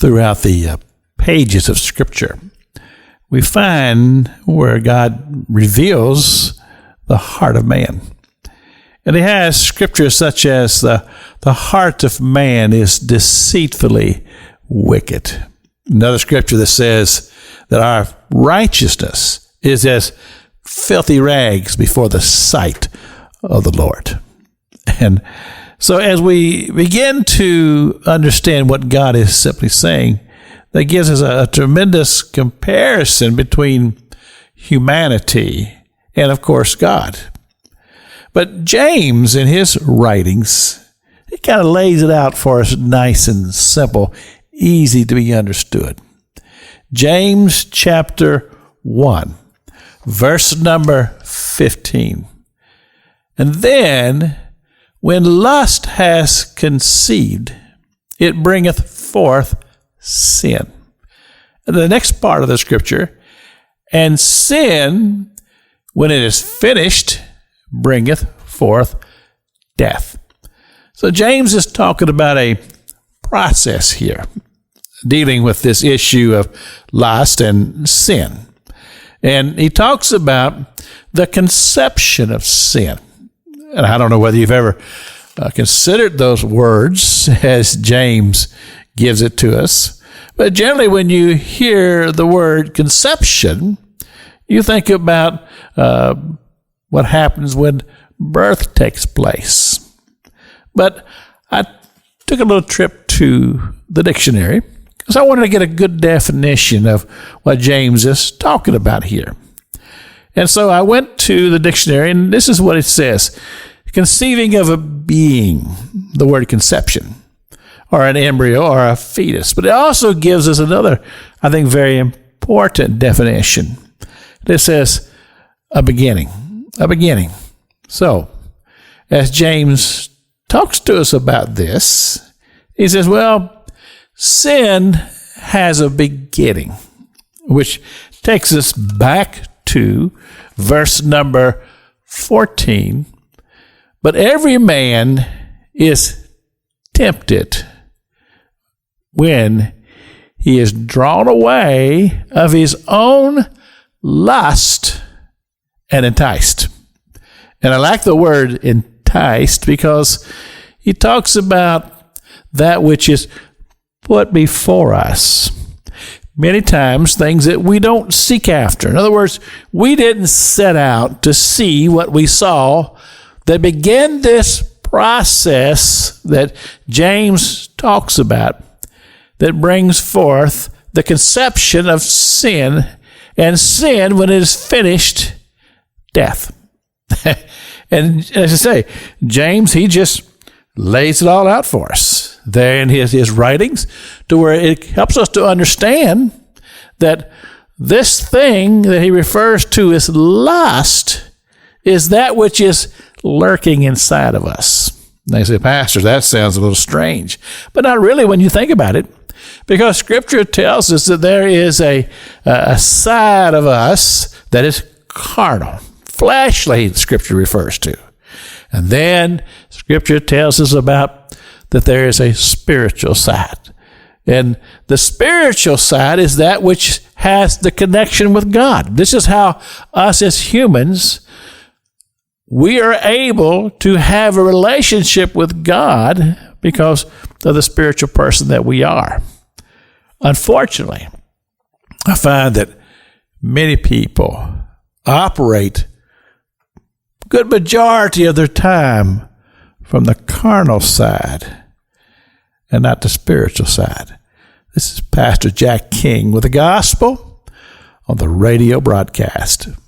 throughout the pages of Scripture, we find where God reveals the heart of man. And he has scriptures such as the heart of man is deceitfully wicked. Another scripture that says that our righteousness is as filthy rags before the sight of the Lord. And so as we begin to understand what God is simply saying, that gives us a tremendous comparison between humanity and, of course, God. But James, in his writings, he kind of lays it out for us nice and simple, easy to be understood. James chapter 1, verse number 15. And then, when lust has conceived, it bringeth forth sin. And the next part of the scripture, and sin, when it is finished, bringeth forth death. So James is talking about a process here, dealing with this issue of lust and sin. And he talks about the conception of sin. And I don't know whether you've ever considered those words as James gives it to us. But generally, when you hear the word conception, you think about what happens when birth takes place. But I took a little trip to the dictionary because I wanted to get a good definition of what James is talking about here. And so I went to the dictionary, and this is what it says. Conceiving of a being, the word conception, or an embryo or a fetus. But it also gives us another, I think, very important definition. It says a beginning. A beginning. So, as James talks to us about this, he says, well, sin has a beginning, which takes us back to verse number 14. But every man is tempted when he is drawn away of his own lust and enticed. And I like the word enticed because he talks about that which is put before us. Many times, things that we don't seek after. In other words, we didn't set out to see what we saw that began this process that James talks about that brings forth the conception of sin, and sin, when it is finished, death. And as I say, James, he just lays it all out for us there in his writings, to where it helps us to understand that this thing that he refers to as lust is that which is lurking inside of us. And they say, Pastor, that sounds a little strange. But not really when you think about it, because Scripture tells us that there is a side of us that is carnal, fleshly, Scripture refers to. And then Scripture tells us about that there is a spiritual side. And the spiritual side is that which has the connection with God. This is how us as humans, we are able to have a relationship with God because of the spiritual person that we are. Unfortunately, I find that many people operate a good majority of their time from the carnal side and not the spiritual side. This is Pastor Jack King with the gospel on the radio broadcast.